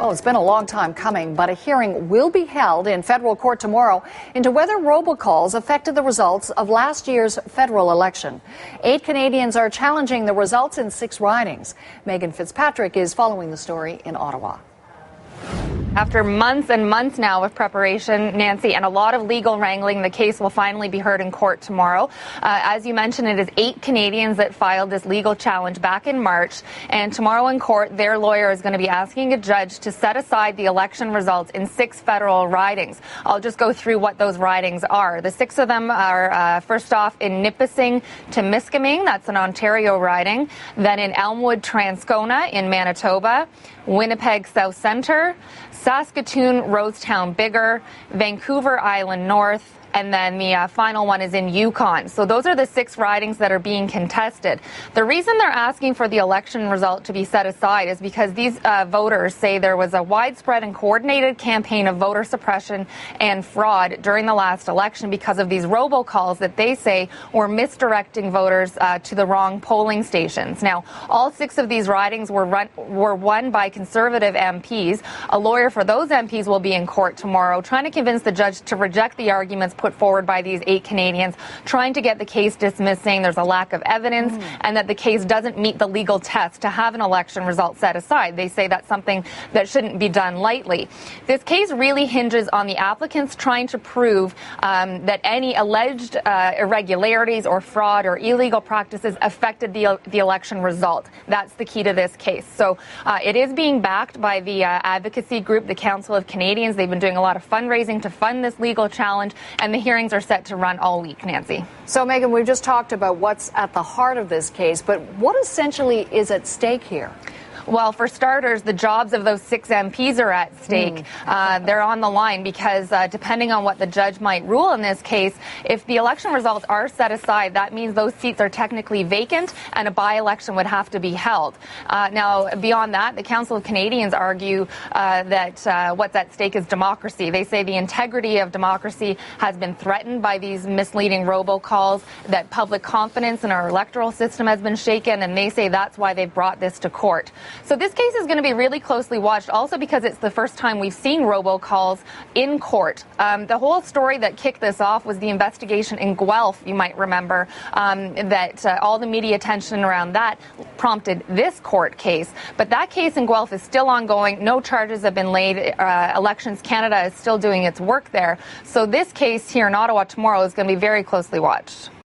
Well, it's been a long time coming, but a hearing will be held in federal court tomorrow into whether robocalls affected the results of last year's federal election. 8 Canadians are challenging the results in 6 ridings. Megan Fitzpatrick is following the story in Ottawa. After months and months now of preparation, Nancy, and a lot of legal wrangling, the case will finally be heard in court tomorrow. As you mentioned, it is 8 Canadians that filed this legal challenge back in March. And tomorrow in court, their lawyer is going to be asking a judge to set aside the election results in 6 federal ridings. I'll just go through what those ridings are. The 6 of them are, first off, in Nipissing to Miskaming, that's an Ontario riding. Then in Elmwood, Transcona in Manitoba, Winnipeg South Centre, Saskatoon, Rosetown, Bigger, Vancouver Island North, and then the final one is in Yukon. So those are the 6 ridings that are being contested. The reason they're asking for the election result to be set aside is because these voters say there was a widespread and coordinated campaign of voter suppression and fraud during the last election because of these robocalls that they say were misdirecting voters to the wrong polling stations. Now, all 6 of these ridings were won by Conservative MPs. A lawyer for those MPs will be in court tomorrow trying to convince the judge to reject the arguments put forward by these 8 Canadians, trying to get the case dismissed, saying there's a lack of evidence and that the case doesn't meet the legal test to have an election result set aside. They say that's something that shouldn't be done lightly. This case really hinges on the applicants trying to prove that any alleged irregularities or fraud or illegal practices affected the election result. That's the key to this case. So it is being backed by the advocacy group, the Council of Canadians. They've been doing a lot of fundraising to fund this legal challenge, and the hearings are set to run all week, Nancy. So, Megan, we've just talked about what's at the heart of this case, but what essentially is at stake here? Well, for starters, the jobs of those 6 MPs are at stake. They're on the line because depending on what the judge might rule in this case, if the election results are set aside, that means those seats are technically vacant and a by-election would have to be held. Now, beyond that, the Council of Canadians argue that what's at stake is democracy. They say the integrity of democracy has been threatened by these misleading robocalls, that public confidence in our electoral system has been shaken, and they say that's why they've brought this to court. So this case is going to be really closely watched, also because it's the first time we've seen robocalls in court. The whole story that kicked this off was the investigation in Guelph, you might remember, that all the media attention around that prompted this court case. But that case in Guelph is still ongoing. No charges have been laid. Elections Canada is still doing its work there. So this case here in Ottawa tomorrow is going to be very closely watched.